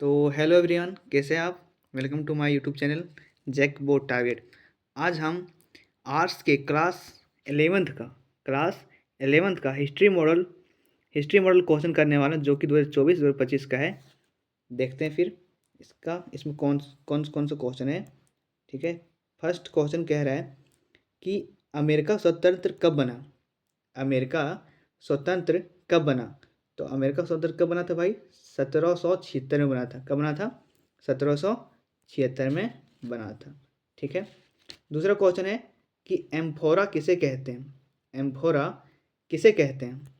तो hello everyone, कैसे हैं आप। Welcome to my YouTube channel JAC board target. आज हम आर्ट्स के क्लास 11th का हिस्ट्री मॉडल क्वेश्चन करने वाले हैं, जो कि 2024-2025 का है। देखते हैं फिर इसमें कौन कौन कौन सा क्वेश्चन है। ठीक है। फर्स्ट क्वेश्चन कह रहा है कि अमेरिका स्वतंत्र कब बना। अमेरिका स्वतंत्र कब बना। तो अमेरिका स्वतंत्र कब बना था भाई? 1776 में बना था। कब बना था? 1776 में बना था। ठीक है। दूसरा क्वेश्चन है कि एम्फोरा किसे कहते हैं। एम्फोरा किसे कहते हैं?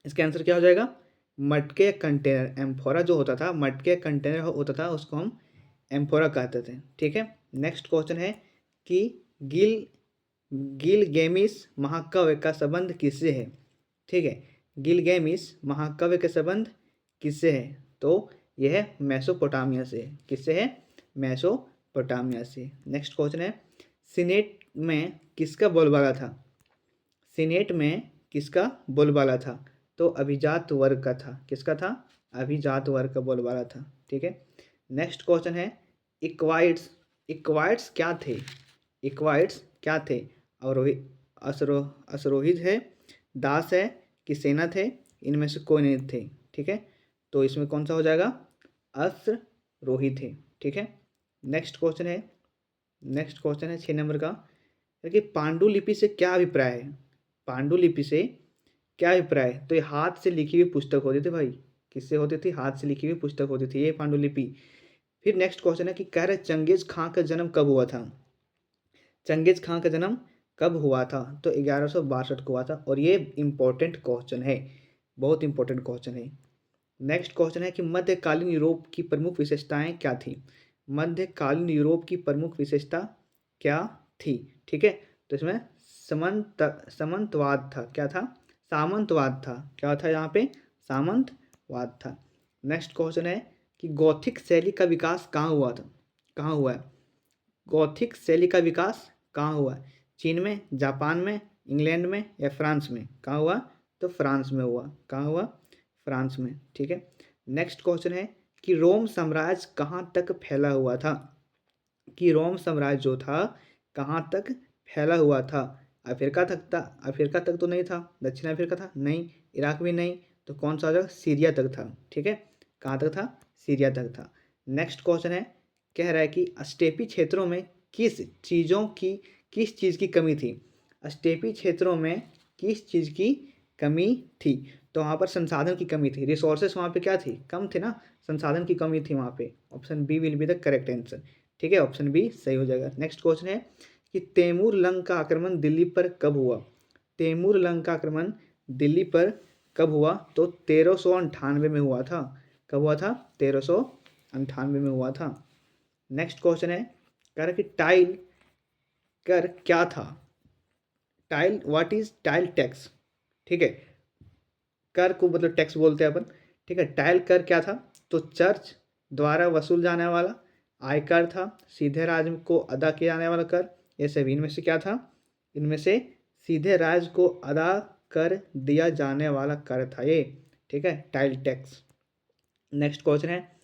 इसका आंसर क्या हो जाएगा? मटके कंटेनर। एम्फोरा जो होता था, मटके कंटेनर होता था, उसको हम एम्फोरा कहते थे। ठीक है। नेक्स्ट क्वेश्चन है कि गिल गिलगेमिस महाकाव्य का संबंध किससे है। ठीक है। गिलगेमिस महाकाव्य का संबंध किससे है? तो यह है मेसोपोटामिया से। किससे है? मेसोपोटामिया से। नेक्स्ट क्वेश्चन है सीनेट में किसका बोलबाला था। सीनेट में किसका बोलबाला था? तो अभिजात वर्ग का था। किसका था? अभिजात वर्ग का बोलबाला था। ठीक है। नेक्स्ट क्वेश्चन है इक्वाइड्स। इक्वाइड्स क्या थे? इक्वाइड्स क्या थे? अवरोही अश्रो अश्रोहित है, दास है कि सेना थे? इनमें से कोई नहीं थे। ठीक है। तो इसमें कौन सा हो जाएगा? अश्रोहित थे। ठीक है। नेक्स्ट क्वेश्चन है 6 नंबर का कि पांडुलिपि से क्या अभिप्राय है। पांडुलिपि से क्या अभिप्राय है? तो ये हाथ से लिखी हुई पुस्तक होती थी भाई। किससे होती थी? हाथ से लिखी हुई पुस्तक होती थी ये पांडुलिपि। फिर नेक्स्ट क्वेश्चन है कि कह रहे चंगेज खां का जन्म कब हुआ था। चंगेज खां का जन्म कब हुआ था? तो 1162 को हुआ था। और ये इंपॉर्टेंट क्वेश्चन है, बहुत इंपॉर्टेंट क्वेश्चन है। नेक्स्ट क्वेश्चन है कि मध्यकालीन यूरोप की प्रमुख विशेषताएं क्या थी। मध्यकालीन यूरोप की प्रमुख विशेषता क्या थी? ठीक है। तो इसमें सामंतवाद था। क्या था? सामंतवाद था। क्या था यहाँ पे? सामंतवाद था। नेक्स्ट क्वेश्चन है कि गौथिक शैली का विकास कहाँ हुआ था। कहाँ हुआ है? गौथिक शैली का विकास कहाँ हुआ है? चीन में, जापान में, इंग्लैंड में या फ्रांस में? कहाँ हुआ? तो फ्रांस में हुआ। कहाँ हुआ? फ्रांस में। ठीक है। नेक्स्ट क्वेश्चन है कि रोम साम्राज्य कहाँ तक फैला हुआ था। कि रोम साम्राज्य जो था कहाँ तक फैला हुआ था? अफ्रीका तक था? अफ्रीका तक तो नहीं था। दक्षिण अफ्रीका था? नहीं। इराक भी नहीं। तो कौन सा आ जाएगा? सीरिया तक था। ठीक है। कहाँ तक था? सीरिया तक था। नेक्स्ट क्वेश्चन है, कह रहा है कि स्टेपी क्षेत्रों में किस चीज़ की कमी थी। स्टेपी क्षेत्रों में किस चीज़ की कमी थी? तो वहाँ पर संसाधन की कमी थी। रिसोर्सेस वहाँ पे क्या थी? कम थे ना। संसाधन की कमी थी वहाँ पे। Option B will be the correct answer. ठीक है। ऑप्शन बी सही हो जाएगा। नेक्स्ट क्वेश्चन है कि तैमूर लंग का आक्रमण दिल्ली पर कब हुआ। तैमूर लंग का आक्रमण दिल्ली पर कब हुआ? तो 1398 में हुआ था। कब हुआ था? 1398 में हुआ था। नेक्स्ट क्वेश्चन है, कह रहा है कि टाइल कर क्या था। Tile, what is tile tax. ठीक है। कर को मतलब टैक्स बोलते हैं अपन। ठीक है। टाइल कर क्या था? तो चर्च द्वारा वसूल जाने वाला आयकर था। सीधे राज्य को अदा किया जाने वाला कर। ये सभी इनमें से क्या था? इनमें से सीधे राज्य को अदा कर दिया जाने वाला कर था ये। ठीक है। Tile tax. नेक्स्ट क्वेश्चन है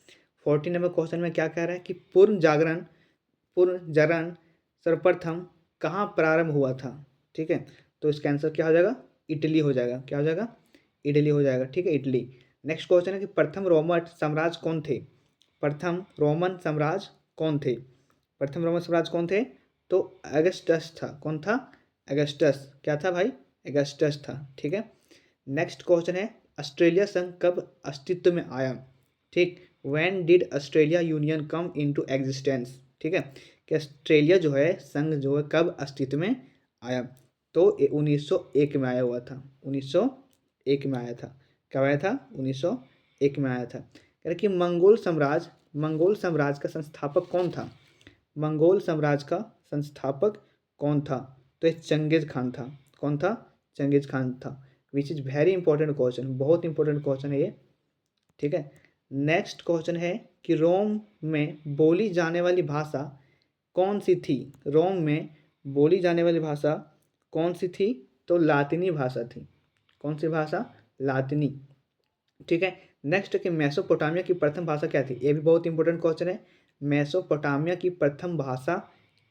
14 नंबर क्वेश्चन में क्या कह रहा है कि पूर्ण जागरण सर्वप्रथम कहाँ प्रारंभ हुआ था। ठीक है। तो इसका आंसर क्या हो जाएगा? इटली हो जाएगा। क्या हो जाएगा? इटली हो जाएगा। ठीक है। इटली। नेक्स्ट क्वेश्चन है कि प्रथम रोमन साम्राज्य कौन थे। प्रथम रोमन साम्राज्य कौन थे? प्रथम रोमन साम्राज्य कौन थे? तो अगस्टस था। कौन था? अगस्टस। क्या था भाई? अगस्टस था। ठीक है। नेक्स्ट क्वेश्चन है ऑस्ट्रेलिया संघ कब अस्तित्व में आया। ठीक। When did Australia union come into existence. ठीक है। कि ऑस्ट्रेलिया जो है संघ जो है कब अस्तित्व में आया। तो 1901 में आया हुआ था। 1901 में आया था। कब आया था? 1901 में आया था। कह रहे कि मंगोल साम्राज्य का संस्थापक कौन था। मंगोल साम्राज्य का संस्थापक कौन था? तो ये चंगेज खान था। कौन था? चंगेज खान था। Which is very important question, बहुत इंपॉर्टेंट क्वेश्चन है ये। ठीक है। नेक्स्ट क्वेश्चन है कि रोम में बोली जाने वाली भाषा कौन सी थी। रोम में बोली जाने वाली भाषा कौन सी थी? तो लातिनी भाषा थी। कौन सी भाषा? लातिनी। ठीक है। नेक्स्ट कि मेसोपोटामिया की प्रथम भाषा क्या थी, ये भी बहुत इंपॉर्टेंट क्वेश्चन है। मेसोपोटामिया की प्रथम भाषा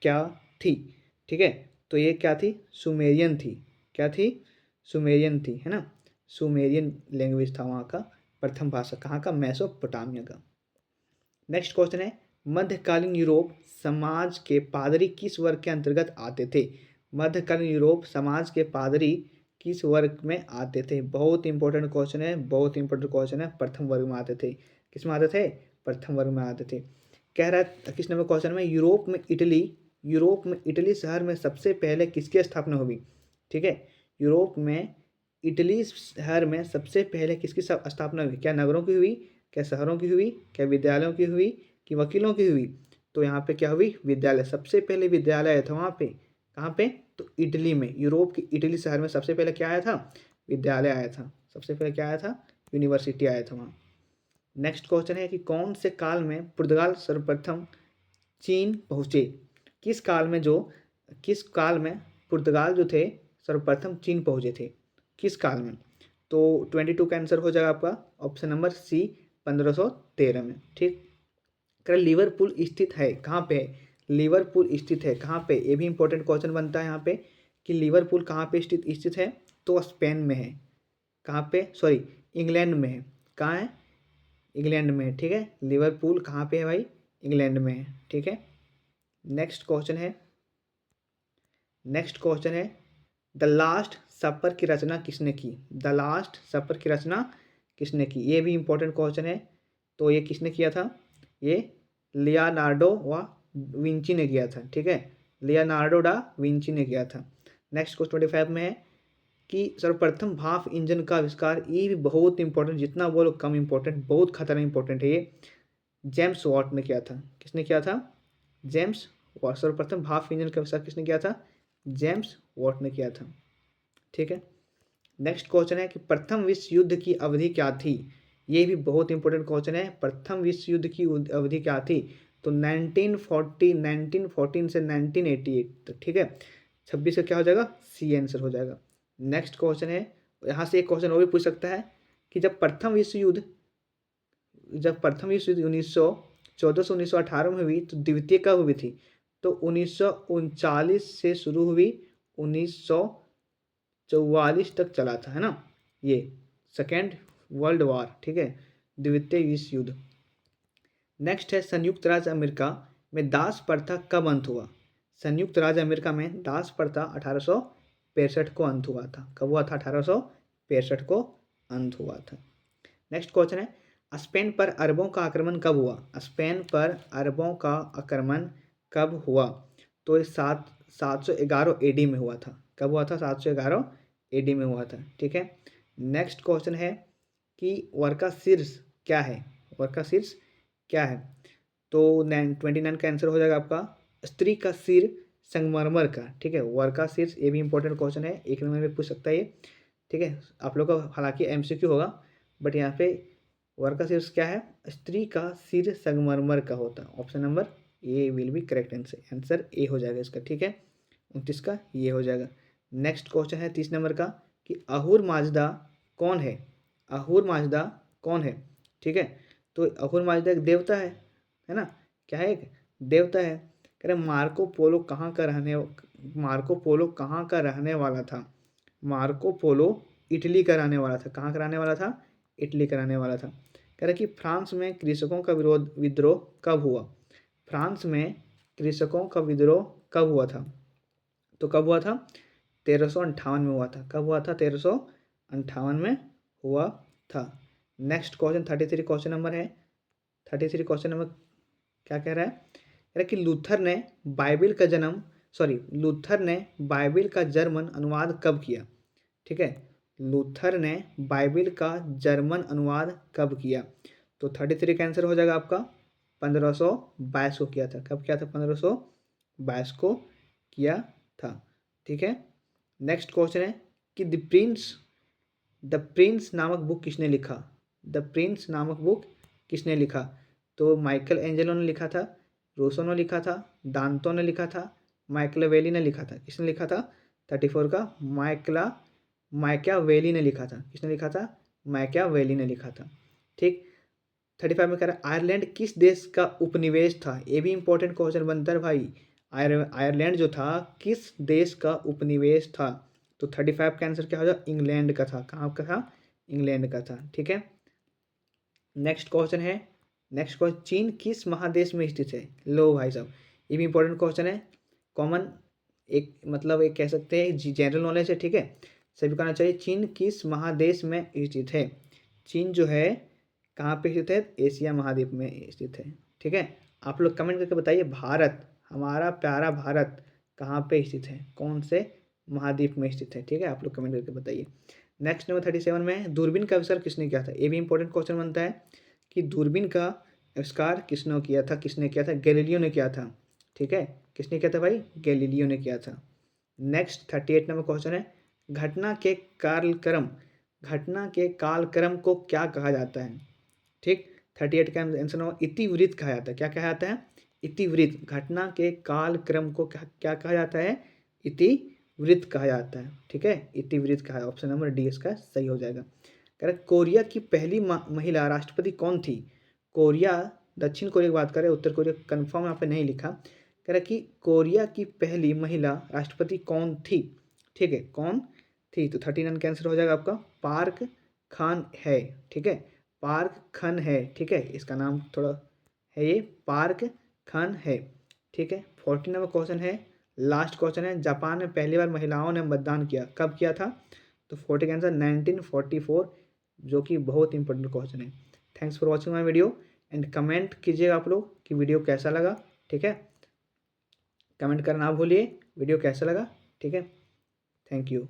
क्या थी, ठीक है, तो ये क्या थी, सुमेरियन थी। क्या थी, सुमेरियन थी, है ना, सुमेरियन लैंग्वेज था वहाँ का प्रथम भाषा, कहाँ का, मेसोपोटामिया का। नेक्स्ट क्वेश्चन है, मध्यकालीन यूरोप समाज के पादरी किस वर्ग के अंतर्गत आते थे। मध्यकालीन यूरोप समाज के पादरी किस वर्ग में आते थे, बहुत इंपॉर्टेंट क्वेश्चन है, बहुत इंपॉर्टेंट क्वेश्चन है। प्रथम वर्ग में आते थे, किस में आते थे, प्रथम वर्ग में आते थे। कह रहा है किस नंबर क्वेश्चन में, यूरोप में इटली शहर में सबसे पहले किसकी स्थापना हुई, ठीक है, यूरोप में इटली शहर में सबसे पहले किसकी स्थापना हुई, क्या नगरों की हुई, क्या शहरों की हुई, क्या विद्यालयों की हुई, कि वकीलों की हुई। तो यहाँ पे क्या हुई, विद्यालय, सबसे पहले विद्यालय आया था वहाँ पे, कहाँ पे, तो इटली में, यूरोप की इटली शहर में सबसे पहले क्या आया था, विद्यालय आया था, सबसे पहले क्या आया था, यूनिवर्सिटी आया था वहाँ। नेक्स्ट क्वेश्चन है कि कौन से काल में पुर्तगाल सर्वप्रथम चीन पहुँचे, किस काल में पुर्तगाल जो थे सर्वप्रथम चीन पहुँचे थे, किस काल में। तो 22 का आंसर हो जाएगा आपका ऑप्शन नंबर सी, 1513 में, ठीक। कर लिवरपूल स्थित है कहाँ पे है, लिवरपूल स्थित है कहाँ पे, ये भी इंपॉर्टेंट क्वेश्चन बनता है यहाँ पे कि लिवरपूल कहाँ पे स्थित है, तो स्पेन में है, कहाँ पे, सॉरी इंग्लैंड में है, कहाँ है, इंग्लैंड में है, ठीक है, लिवरपूल कहाँ पे है भाई, इंग्लैंड में है, ठीक है। नेक्स्ट क्वेश्चन है द लास्ट सपर की रचना किसने की, द लास्ट सपर की रचना किसने की, ये भी इंपॉर्टेंट क्वेश्चन है। तो ये किसने किया था, ये लियोनार्डो व विंची ने किया था, ठीक है, लियोनार्डो डा विंची ने किया था। नेक्स्ट क्वेश्चन 25 में है कि सर्वप्रथम भाप इंजन का आविष्कार, ये भी बहुत इंपॉर्टेंट, जितना बोलो कम इंपॉर्टेंट, बहुत खतरनाक इंपॉर्टेंट है ये, जेम्स वॉट ने किया था, किसने किया था, जेम्स वॉट, सर्वप्रथम भाप इंजन का आविष्कार किसने किया था, जेम्स वॉट ने किया था, ठीक है। नेक्स्ट क्वेश्चन है कि प्रथम विश्व युद्ध की अवधि क्या थी, ये भी बहुत इंपॉर्टेंट क्वेश्चन है, प्रथम विश्व युद्ध की अवधि क्या थी, तो 1914 से 1988 तक, ठीक है, 26 का क्या हो जाएगा, सी आंसर हो जाएगा। नेक्स्ट क्वेश्चन है, यहाँ से एक क्वेश्चन और भी पूछ सकता है कि जब प्रथम विश्व युद्ध 1914 से 1918 में हुई, तो द्वितीय कब हुई थी, तो 1939 से शुरू हुई, 1944 तक चला था, है ना, ये सेकेंड वर्ल्ड वॉर, ठीक है, द्वितीय विश्व युद्ध। नेक्स्ट है संयुक्त राज्य अमेरिका में दास प्रथा कब अंत हुआ, संयुक्त राज्य अमेरिका में दास प्रथा 1865 को अंत हुआ था, कब हुआ था, 1865 को अंत हुआ था। नेक्स्ट क्वेश्चन है स्पेन पर अरबों का आक्रमण कब हुआ, स्पेन पर अरबों का आक्रमण कब हुआ, तो ये 711 एडी में हुआ था, कब हुआ था, 711 एडी में हुआ था, ठीक है। नेक्स्ट क्वेश्चन है कि वर्का शीर्ष क्या है, वर्का शीर्ष क्या है, तो 29 का आंसर हो जाएगा आपका स्त्री का सिर संगमरमर का, ठीक है, वर्का शीर्ष, ये भी इंपॉर्टेंट क्वेश्चन है, एक नंबर में पूछ सकता है ये, ठीक है, आप लोग का हालांकि एमसीक्यू होगा, बट यहाँ पे वर्का शीर्ष क्या है, स्त्री का सिर संगमरमर का होता है, option number A will be correct answer, answer A हो जाएगा इसका, ठीक है, 29 का ये हो जाएगा। नेक्स्ट क्वेश्चन है 30 नंबर का कि अहुर माजदा कौन है, अहुर माजदा कौन है, ठीक है, तो अहुर माजदा एक देवता है ना, क्या है, एक देवता है। कह रहे मार्को पोलो कहाँ का रहने वाला था, मार्को पोलो इटली का रहने वाला था, कहाँ का रहने वाला था, इटली का रहने वाला था। कह रहे कि फ्रांस में कृषकों का विद्रोह कब हुआ, फ्रांस में कृषकों का विद्रोह कब हुआ था, तो कब हुआ था, 1358 में हुआ था, कब हुआ था, 1358 में हुआ था। नेक्स्ट क्वेश्चन 33 क्वेश्चन नंबर है, 33 क्वेश्चन नंबर क्या कह रहा है, कह रहा है कि लूथर ने बाइबिल का जर्मन अनुवाद कब किया, ठीक है, लूथर ने बाइबिल का जर्मन अनुवाद कब किया, तो 33 का आंसर हो जाएगा आपका 1522 को किया था, कब किया था, 1522 को किया था, ठीक है। नेक्स्ट क्वेश्चन है कि द प्रिंस नामक बुक किसने लिखा, द प्रिंस नामक बुक किसने लिखा, तो माइकल एंजेलो ने लिखा था, रूसो ने लिखा था, दांतो ने लिखा था, माइकलवेली ने लिखा था, किसने लिखा था, 34 का माइकावेली ने लिखा था, किसने लिखा था, माइकावेली ने लिखा था, ठीक। 35 में कह रहा है आयरलैंड किस देश का उपनिवेश था। ये भी इंपॉर्टेंट क्वेश्चन बनता है भाई। आयरलैंड जो था किस देश का उपनिवेश था। तो 35 का आंसर क्या हो जाएगा, इंग्लैंड का था। कहाँ का था, इंग्लैंड का था। ठीक है, नेक्स्ट क्वेश्चन है, नेक्स्ट क्वेश्चन, चीन किस महादेश में स्थित है। लो भाई साहब, ये भी इंपॉर्टेंट क्वेश्चन है, कॉमन, एक मतलब एक कह सकते हैं जनरल नॉलेज है। ठीक है, सभी को आना चाहिए। चीन किस महादेश में स्थित है। चीन जो है कहाँ पे स्थित है, एशिया महाद्वीप में स्थित है। ठीक है, आप लोग कमेंट करके बताइए भारत, हमारा प्यारा भारत कहाँ पे स्थित है, कौन से महाद्वीप में स्थित है। ठीक है, आप लोग कमेंट करके बताइए। नेक्स्ट नंबर 37 में दूरबीन का आविष्कार किसने किया था। ये भी इंपॉर्टेंट क्वेश्चन बनता है कि दूरबीन का आविष्कार किसने किया था, किसने किया था, गैलीलियो ने किया था। ठीक है, किसने किया था भाई, गैलीलियो ने किया था। नेक्स्ट 38 नंबर क्वेश्चन है, घटना के कालक्रम, घटना के कालक्रम को क्या कहा जाता है। ठीक, 38 का आंसर होगा इतिवृत्त कहा जाता है। क्या कहा जाता है, इतिवृत्त। घटना के कालक्रम को क्या कहा जाता है, इतिवृत्त कहा जाता है। ठीक है, इतिवृत्त कहा, ऑप्शन नंबर डी इसका सही हो जाएगा। कह रहा कोरिया की पहली महिला राष्ट्रपति कौन थी। कोरिया, दक्षिण कोरिया की बात करें, उत्तर कोरिया कंफर्म यहाँ पे नहीं लिखा। कह रहा कि कोरिया की पहली महिला राष्ट्रपति कौन थी। ठीक है, कौन थी, तो 39 का आंसर हो जाएगा आपका पार्क खान है। ठीक है, पार्क खन है। ठीक है, इसका नाम थोड़ा है, ये पार्क खन है। ठीक है, 40 नंबर क्वेश्चन है, लास्ट क्वेश्चन है, जापान में पहली बार महिलाओं ने मतदान किया, कब किया था। तो 40 का आंसर 1944, जो कि बहुत इंपॉर्टेंट क्वेश्चन है। Thanks for watching my video and comment कीजिएगा आप लोग कि वीडियो कैसा लगा। ठीक है, कमेंट करना ना भूलिए वीडियो कैसा लगा। ठीक है, थैंक यू।